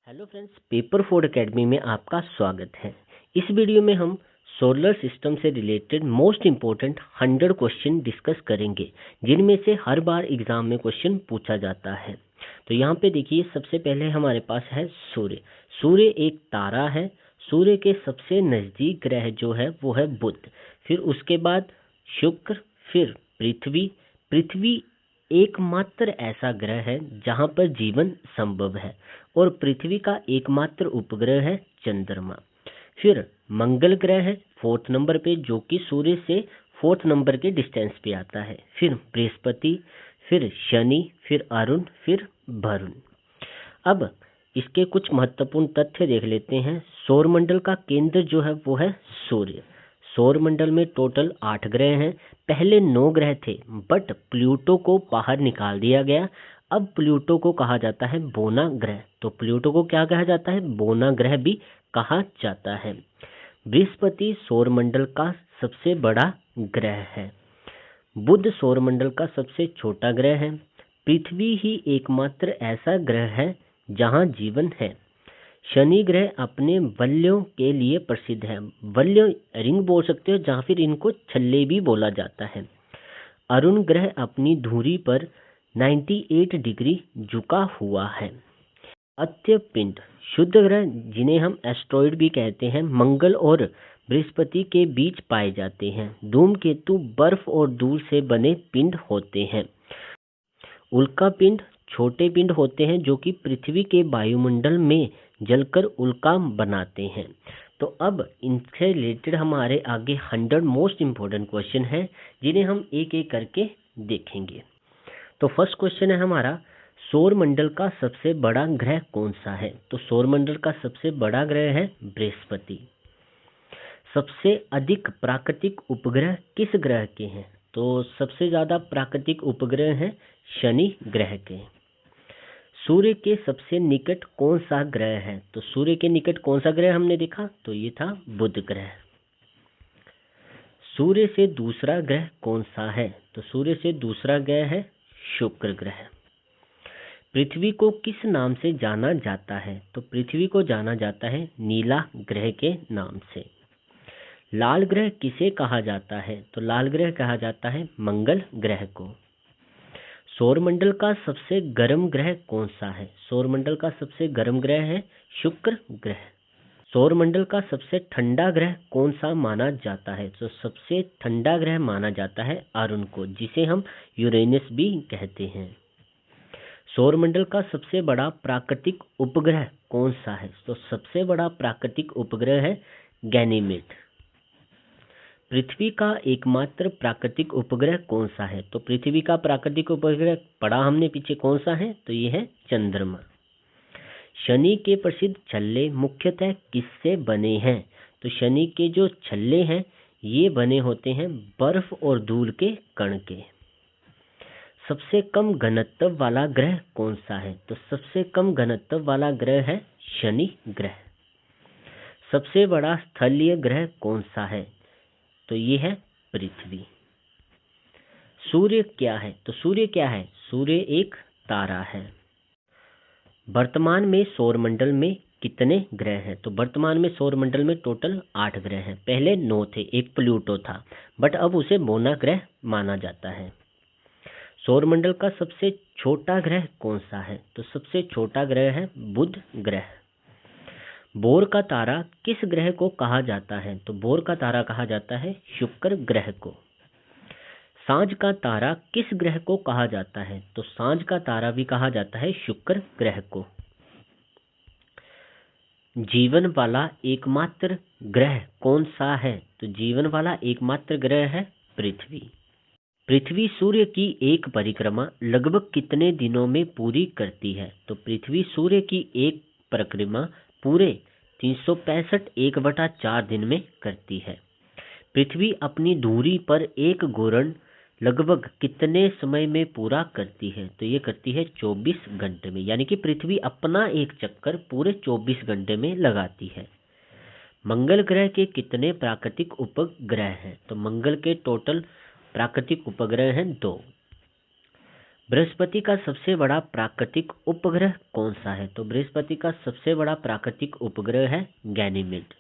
Hello friends, paper Ford academy में आपका स्वागत है। इस वीडियो में हम सोलर सिस्टम से related most important 100 question discuss करेंगे, जिनमें से हर बार एग्जाम में क्वेश्चन पूछा जाता है। तो यहाँ पे देखिए, सबसे पहले हमारे पास है सूर्य। सूर्य एक तारा है। सूर्य के सबसे नज़दीक ग्रह जो है वो है बुध, फिर उसके बाद शुक्र, फिर पृथ्वी। पृथ्वी एकमात्र ऐसा ग्रह है जहाँ पर जीवन संभव है, और पृथ्वी का एकमात्र उपग्रह है चंद्रमा। फिर मंगल ग्रह है 4th नंबर पे, जो कि सूर्य से 4th नंबर के डिस्टेंस पे आता है। फिर बृहस्पति, फिर शनि, फिर अरुण, फिर वरुण। अब इसके कुछ महत्वपूर्ण तथ्य देख लेते हैं। सौरमंडल का केंद्र जो है वो है सूर्य। सौरमंडल में टोटल 8 ग्रह हैं। पहले 9 ग्रह थे, बट प्लूटो को बाहर निकाल दिया गया। अब प्लूटो को कहा जाता है बोना ग्रह। तो प्लूटो को क्या कहा जाता है? बोना ग्रह भी कहा जाता है। बृहस्पति सौरमंडल का सबसे बड़ा ग्रह है। बुध सौरमंडल का सबसे छोटा ग्रह है। पृथ्वी ही एकमात्र ऐसा ग्रह है जहां जीवन है। शनि ग्रह अपने बल्यों के लिए प्रसिद्ध है। बल्य रिंग बोल सकते हो, जहाँ फिर इनको छल्ले भी बोला जाता है। अरुण ग्रह अपनी धुरी पर 98 डिग्री झुका हुआ है। अत्यपिंड शुद्ध ग्रह, जिन्हें हम एस्ट्रॉइड भी कहते हैं, मंगल और बृहस्पति के बीच पाए जाते हैं। धूमकेतु बर्फ और धूल से बने पिंड होते हैं। उल्का पिंड छोटे पिंड होते हैं जो कि पृथ्वी के वायुमंडल में जलकर उल्का बनाते हैं। तो अब इनसे रिलेटेड हमारे आगे 100 मोस्ट इम्पोर्टेंट क्वेश्चन हैं, जिन्हें हम एक एक करके देखेंगे। तो फर्स्ट क्वेश्चन है हमारा, सौरमंडल का सबसे बड़ा ग्रह कौन सा है? तो सौरमंडल का सबसे बड़ा ग्रह है बृहस्पति। सबसे अधिक प्राकृतिक उपग्रह किस ग्रह के हैं? तो सबसे ज्यादा प्राकृतिक उपग्रह हैं शनि ग्रह के। सूर्य के सबसे निकट कौन सा ग्रह है? तो सूर्य के निकट कौन सा ग्रह हमने देखा? तो ये था बुध ग्रह। सूर्य से दूसरा ग्रह कौन सा है? तो सूर्य से दूसरा ग्रह है शुक्र ग्रह। पृथ्वी को किस नाम से जाना जाता है? तो पृथ्वी को जाना जाता है नीला ग्रह के नाम से। लाल ग्रह किसे कहा जाता है? तो लाल ग्रह कहा जाता है मंगल ग्रह को। सौरमंडल का सबसे गर्म ग्रह कौन सा है? सौरमंडल का सबसे गर्म ग्रह है शुक्र ग्रह। सौरमंडल का सबसे ठंडा ग्रह कौन सा माना जाता है? तो सबसे ठंडा ग्रह माना जाता है अरुण को, जिसे हम यूरेनस भी कहते हैं। सौरमंडल का सबसे बड़ा प्राकृतिक उपग्रह कौन सा है? तो सबसे बड़ा प्राकृतिक उपग्रह है गैनीमेड। पृथ्वी का एकमात्र प्राकृतिक उपग्रह कौन सा है? तो पृथ्वी का प्राकृतिक उपग्रह पढ़ा हमने पीछे, कौन सा है? तो ये है चंद्रमा। शनि के प्रसिद्ध छल्ले मुख्यतः किससे बने हैं? तो शनि के जो छल्ले हैं ये बने होते हैं बर्फ और धूल के कण के। सबसे कम घनत्व वाला ग्रह कौन सा है? तो सबसे कम घनत्व वाला ग्रह है शनि ग्रह। सबसे बड़ा स्थलीय ग्रह कौन सा है? तो ये है पृथ्वी। सूर्य क्या है? तो सूर्य क्या है? सूर्य एक तारा है। वर्तमान में सौरमंडल में कितने ग्रह हैं? तो वर्तमान में सौरमंडल में टोटल 8 ग्रह हैं। पहले 9 थे, एक प्लूटो था, बट अब उसे बोना ग्रह माना जाता है। सौरमंडल का सबसे छोटा ग्रह कौन सा है? तो सबसे छोटा ग्रह है बुध ग्रह। बोर का तारा किस ग्रह को कहा जाता है? तो बोर का तारा कहा जाता है शुक्र ग्रह को। सांझ का तारा किस ग्रह को कहा जाता है? तो सांझ का तारा भी कहा जाता है शुक्र ग्रह को। जीवन वाला एकमात्र ग्रह कौन सा है? तो जीवन वाला एकमात्र ग्रह है पृथ्वी। पृथ्वी सूर्य की एक परिक्रमा लगभग कितने दिनों में पूरी करती है? तो पृथ्वी सूर्य की एक परिक्रमा पूरे 365 1/4 दिन में करती है। पृथ्वी अपनी धुरी पर एक घूर्ण लगभग कितने समय में पूरा करती है? तो ये करती है 24 घंटे में, यानी कि पृथ्वी अपना एक चक्कर पूरे 24 घंटे में लगाती है। मंगल ग्रह के कितने प्राकृतिक उपग्रह हैं? तो मंगल के टोटल प्राकृतिक उपग्रह हैं 2। बृहस्पति का सबसे बड़ा प्राकृतिक उपग्रह कौन सा है? तो बृहस्पति का सबसे बड़ा प्राकृतिक उपग्रह है गैनीमेड।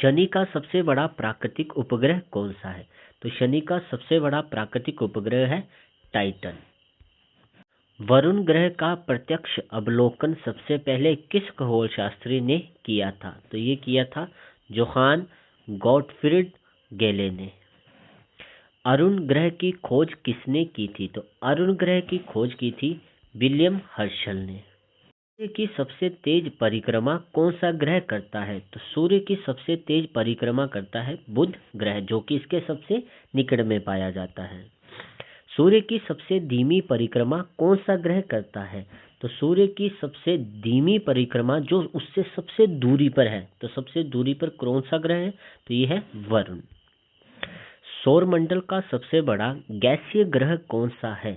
शनि का सबसे बड़ा प्राकृतिक उपग्रह कौन सा है? तो शनि का सबसे बड़ा प्राकृतिक उपग्रह है टाइटन। वरुण ग्रह का प्रत्यक्ष अवलोकन सबसे पहले किस खगोलशास्त्री ने किया था? तो ये किया था जोहान गॉटफ्रीड गेले ने। अरुण ग्रह की खोज किसने की थी? तो अरुण ग्रह की खोज की थी विलियम हर्शल ने। सूर्य की सबसे तेज परिक्रमा कौन सा ग्रह करता है? तो सूर्य की सबसे तेज परिक्रमा करता है बुध ग्रह, जो कि इसके सबसे निकट में पाया जाता है। सूर्य की सबसे धीमी परिक्रमा कौन सा ग्रह करता है? तो सूर्य की सबसे धीमी परिक्रमा जो उससे सबसे दूरी पर है, तो सबसे दूरी पर कौन सा ग्रह है? तो ये है वरुण। सौरमंडल का सबसे बड़ा गैसीय ग्रह कौन सा है?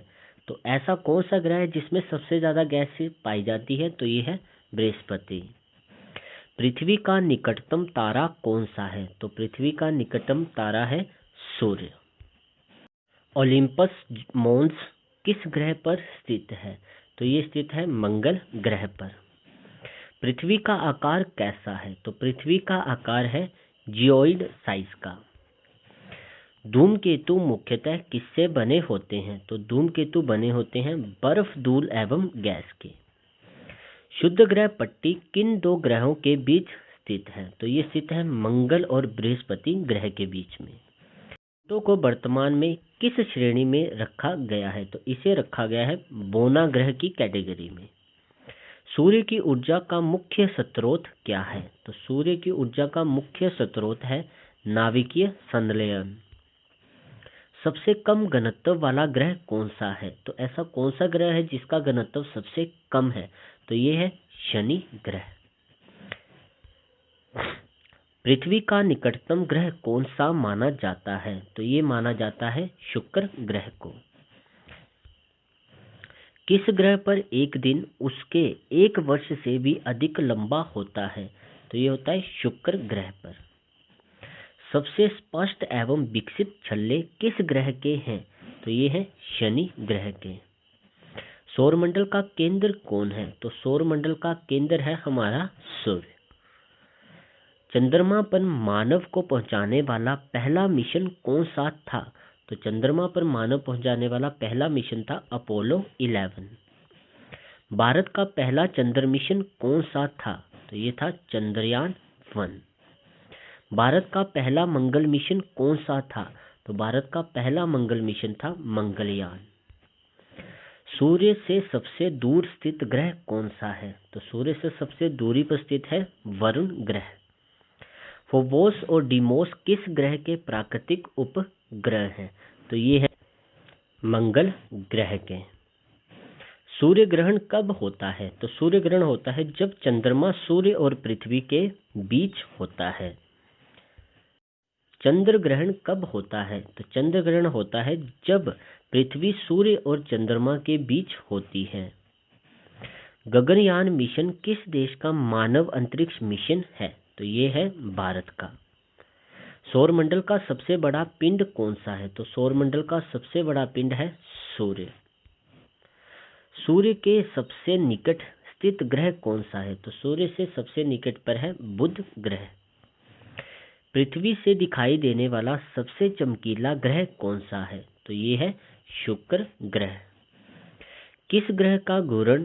तो ऐसा कौन सा ग्रह है जिसमें सबसे ज्यादा गैस पाई जाती है? तो ये है बृहस्पति। पृथ्वी का निकटतम तारा कौन सा है? तो पृथ्वी का निकटतम तारा है सूर्य। ओलिम्पस मोन्स किस ग्रह पर स्थित है? तो ये स्थित है मंगल ग्रह पर। पृथ्वी का आकार कैसा है? तो पृथ्वी का आकार है जियोइड साइज का। धूमकेतु मुख्यतः किससे बने होते हैं? तो धूमकेतु बने होते हैं बर्फ, धूल एवं गैस के। शुद्ध ग्रह पट्टी किन दो ग्रहों के बीच स्थित है? तो ये स्थित है मंगल और बृहस्पति ग्रह के बीच में। प्लूटो को वर्तमान में किस श्रेणी में रखा गया है? तो इसे रखा गया है बोना ग्रह की कैटेगरी में। सूर्य की ऊर्जा का मुख्य स्रोत क्या है? तो सूर्य की ऊर्जा का मुख्य स्रोत है नाभिकीय संलयन। सबसे कम घनत्व वाला ग्रह कौन सा है? तो ऐसा कौन सा ग्रह है जिसका घनत्व सबसे कम है? तो ये है शनि ग्रह। पृथ्वी का निकटतम ग्रह कौन सा माना जाता है? तो ये माना जाता है शुक्र ग्रह को। किस ग्रह पर एक दिन उसके एक वर्ष से भी अधिक लंबा होता है? तो ये होता है शुक्र ग्रह पर। सबसे स्पष्ट एवं विकसित छल्ले किस ग्रह के हैं? तो ये है शनि ग्रह के। सौरमंडल का केंद्र कौन है? तो सौरमंडल का केंद्र है हमारा सूर्य। चंद्रमा पर मानव को पहुंचाने वाला पहला मिशन कौन सा था? तो चंद्रमा पर मानव पहुंचाने वाला पहला मिशन था अपोलो 11। भारत का पहला चंद्र मिशन कौन सा था? तो ये था चंद्रयान 1। भारत का पहला मंगल मिशन कौन सा था? तो भारत का पहला मंगल मिशन था मंगलयान। सूर्य से सबसे दूर स्थित ग्रह कौन सा है? तो सूर्य से सबसे दूरी पर स्थित है वरुण ग्रह। फोबोस और डीमोस किस ग्रह के प्राकृतिक उपग्रह हैं? तो ये है मंगल ग्रह के। सूर्य ग्रहण कब होता है? तो सूर्य ग्रहण होता है जब चंद्रमा सूर्य और पृथ्वी के बीच होता है। चंद्र ग्रहण कब होता है? तो चंद्र ग्रहण होता है जब पृथ्वी सूर्य और चंद्रमा के बीच होती है। गगनयान मिशन किस देश का मानव अंतरिक्ष मिशन है? तो ये है भारत का। सौरमंडल का सबसे बड़ा पिंड कौन सा है? तो सौरमंडल का सबसे बड़ा पिंड है सूर्य। सूर्य के सबसे निकट स्थित ग्रह कौन सा है? तो सूर्य से सबसे निकट पर है बुध ग्रह। पृथ्वी से दिखाई देने वाला सबसे चमकीला ग्रह कौन सा है? तो ये है शुक्र ग्रह। किस ग्रह का घूर्ण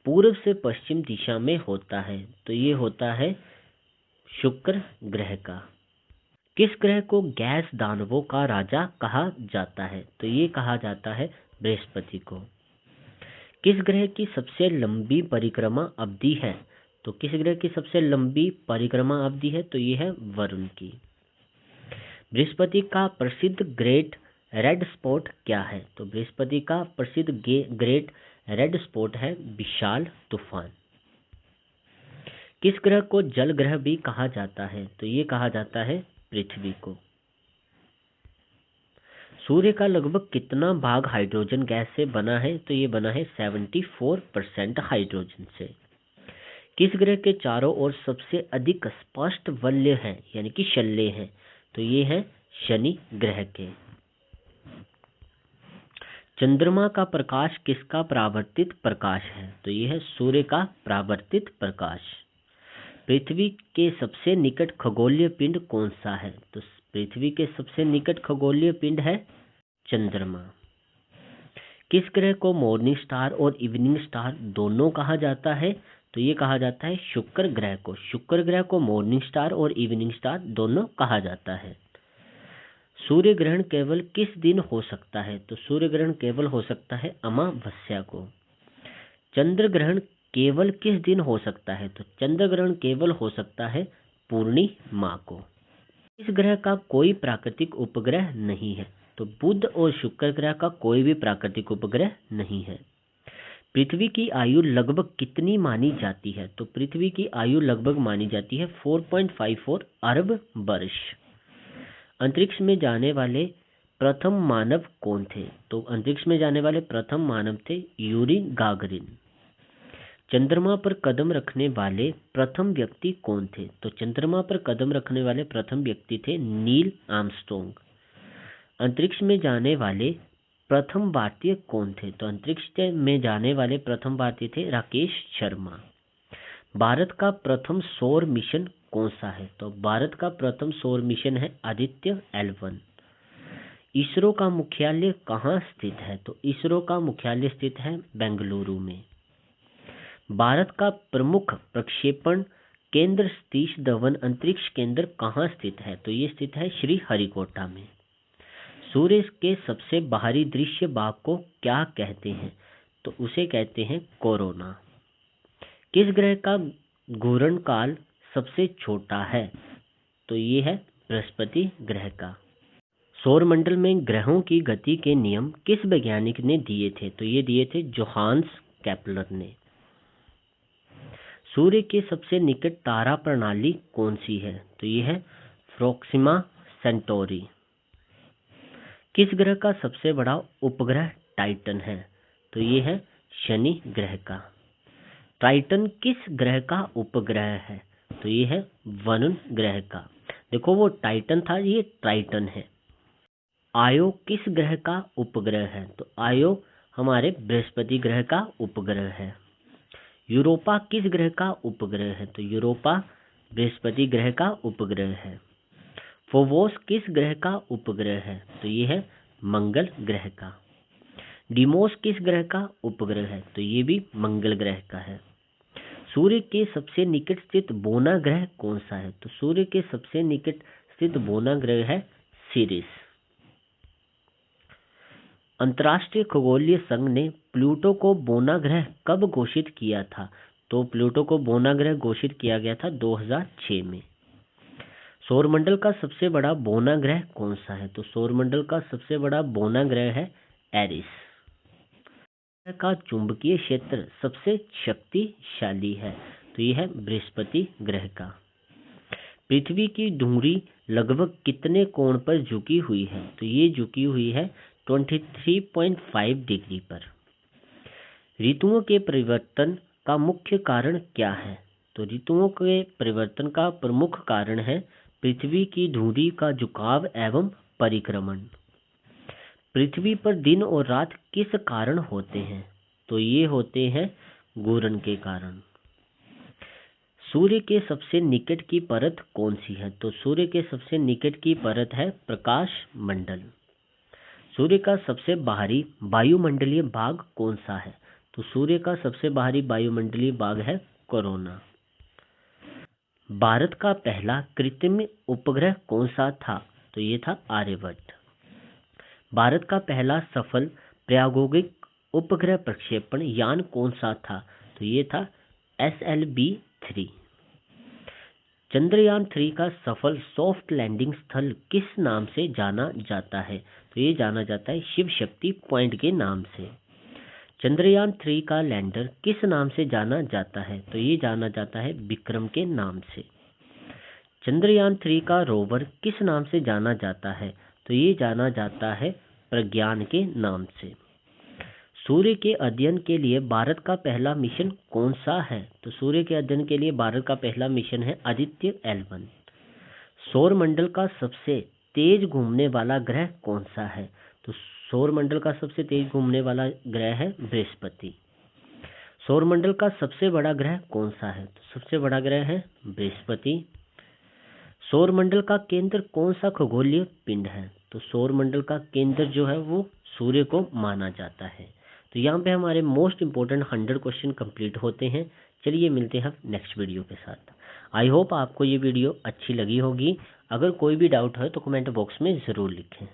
पूर्व से पश्चिम दिशा में होता है? तो ये होता है शुक्र ग्रह का। किस ग्रह को गैस दानवों का राजा कहा जाता है? तो ये कहा जाता है बृहस्पति को। किस ग्रह की सबसे लंबी परिक्रमा अवधि है? तो किस ग्रह की सबसे लंबी परिक्रमा अवधि है? तो ये है वरुण की। बृहस्पति का प्रसिद्ध ग्रेट रेड स्पॉट क्या है? तो बृहस्पति का प्रसिद्ध ग्रेट रेड स्पॉट है विशाल तूफान। किस ग्रह को जल ग्रह भी कहा जाता है? तो ये कहा जाता है पृथ्वी को। सूर्य का लगभग कितना भाग हाइड्रोजन गैस से बना है? तो ये बना है 74% हाइड्रोजन से। किस ग्रह के चारों ओर सबसे अधिक स्पष्ट वलय है यानी कि शल्य है? तो ये है शनि ग्रह के। चंद्रमा का प्रकाश किसका परावर्तित प्रकाश है? तो ये है सूर्य का परावर्तित प्रकाश। पृथ्वी के सबसे निकट खगोलीय पिंड कौन सा है? तो पृथ्वी के सबसे निकट खगोलीय पिंड है चंद्रमा। किस ग्रह को मॉर्निंग स्टार और इवनिंग स्टार दोनों कहा जाता है? तो ये कहा जाता है शुक्र ग्रह को। शुक्र ग्रह को मॉर्निंग स्टार और इवनिंग स्टार दोनों कहा जाता है। सूर्य ग्रहण केवल किस दिन हो सकता है? तो सूर्य ग्रहण केवल हो सकता है अमावस्या को। चंद्र ग्रहण केवल किस दिन हो सकता है? तो चंद्र ग्रहण केवल हो सकता है पूर्णिमा को। इस ग्रह का कोई प्राकृतिक उपग्रह नहीं है? तो बुध और शुक्र ग्रह का कोई भी प्राकृतिक उपग्रह नहीं है। पृथ्वी की आयु लगभग कितनी मानी जाती है? तो पृथ्वी की आयु लगभग मानी जाती है 4.54 अरब वर्ष। अंतरिक्ष में जाने वाले प्रथम मानव कौन थे? तो अंतरिक्ष में जाने वाले प्रथम मानव थे यूरी गागरिन। चंद्रमा पर कदम रखने वाले प्रथम व्यक्ति कौन थे? तो चंद्रमा पर कदम रखने वाले प्रथम व्यक्ति थे नील आर्मस्ट्रॉन्ग। अंतरिक्ष में जाने वाले प्रथम भारतीय कौन थे? तो अंतरिक्ष में जाने वाले प्रथम भारतीय थे राकेश शर्मा। भारत का प्रथम सौर मिशन कौन सा है? तो भारत का प्रथम सौर मिशन है आदित्य L1। इसरो का मुख्यालय कहाँ स्थित है? तो इसरो का मुख्यालय स्थित है बेंगलुरु में। भारत का प्रमुख प्रक्षेपण केंद्र सतीश धवन अंतरिक्ष केंद्र कहाँ स्थित है? तो ये स्थित है श्रीहरिकोटा में। सूर्य के सबसे बाहरी दृश्य भाग को क्या कहते हैं? तो उसे कहते हैं कोरोना। किस ग्रह का घूर्ण काल सबसे छोटा है? तो ये है बृहस्पति ग्रह का। सौरमंडल में ग्रहों की गति के नियम किस वैज्ञानिक ने दिए थे? तो ये दिए थे जोहान्स केपलर ने। सूर्य के सबसे निकट तारा प्रणाली कौन सी है? तो ये है प्रोक्सिमा सेंटोरी। किस ग्रह का सबसे बड़ा उपग्रह टाइटन है? तो ये है शनि ग्रह का। टाइटन किस ग्रह का उपग्रह है? तो ये है वरुण ग्रह का। देखो वो टाइटन था, ये ट्राइटन है। आयो किस ग्रह का उपग्रह है? तो आयो हमारे बृहस्पति ग्रह का उपग्रह है। यूरोपा किस ग्रह का उपग्रह है? तो यूरोपा बृहस्पति ग्रह का उपग्रह है। फोबोस किस ग्रह का उपग्रह है? तो ये है मंगल ग्रह का। डिमोस किस ग्रह का उपग्रह है? तो ये भी मंगल ग्रह का है। सूर्य के सबसे निकट स्थित बोना ग्रह कौन सा है? तो सूर्य के सबसे निकट स्थित बोना ग्रह है सिरिस। अंतर्राष्ट्रीय खगोलीय संघ ने प्लूटो को बोना ग्रह कब घोषित किया था? तो प्लूटो को बोना ग्रह घोषित किया गया था 2006 में। सौरमंडल का सबसे बड़ा बोना ग्रह कौन सा है? तो सौरमंडल का सबसे बड़ा बोना ग्रह है एरिस। ग्रह का चुंबकीय क्षेत्र सबसे शक्तिशाली है? तो यह है बृहस्पति ग्रह का। पृथ्वी की धुरी लगभग कितने कोण पर झुकी हुई है? तो ये झुकी हुई है 23.5 डिग्री पर। ऋतुओं के परिवर्तन का मुख्य कारण क्या है? तो ऋतुओं के परिवर्तन का प्रमुख कारण है पृथ्वी की धुरी का झुकाव एवं परिक्रमण। पृथ्वी पर दिन और रात किस कारण होते हैं? तो ये होते हैं घूर्ण के कारण। सूर्य के सबसे निकट की परत कौन सी है? तो सूर्य के सबसे निकट की परत है प्रकाश मंडल। सूर्य का सबसे बाहरी वायुमंडलीय भाग कौन सा है? तो सूर्य का सबसे बाहरी वायुमंडलीय भाग है कोरोना। भारत का पहला कृत्रिम उपग्रह कौन सा था? तो ये था आर्यभट्ट। भारत का पहला सफल प्रायोगिक उपग्रह प्रक्षेपण यान कौन सा था? तो ये था SLV-3। चंद्रयान 3 का सफल सॉफ्ट लैंडिंग स्थल किस नाम से जाना जाता है? तो ये जाना जाता है शिव शक्ति पॉइंट के नाम से। चंद्रयान 3 का लैंडर किस नाम से जाना जाता है? तो ये जाना जाता है विक्रम के नाम से। चंद्रयान 3 का रोवर किस नाम से जाना जाता है? तो ये जाना जाता है प्रज्ञान के नाम से। सूर्य के अध्ययन के लिए भारत का पहला मिशन कौन सा है? तो सूर्य के अध्ययन के लिए भारत का पहला मिशन है आदित्य L1। सौरमंडल का सबसे तेज घूमने वाला ग्रह कौन सा है? तो सौरमंडल का सबसे तेज घूमने वाला ग्रह है बृहस्पति। सौरमंडल का सबसे बड़ा ग्रह कौन सा है? तो सबसे बड़ा ग्रह है बृहस्पति। सौरमंडल का केंद्र कौन सा खगोलीय पिंड है? तो सौरमंडल का केंद्र जो है वो सूर्य को माना जाता है। तो यहाँ पे हमारे मोस्ट इंपॉर्टेंट 100 क्वेश्चन कंप्लीट होते हैं। चलिए मिलते हैं नेक्स्ट वीडियो के साथ। आई होप आपको ये वीडियो अच्छी लगी होगी। अगर कोई भी डाउट है तो कमेंट बॉक्स में ज़रूर लिखें।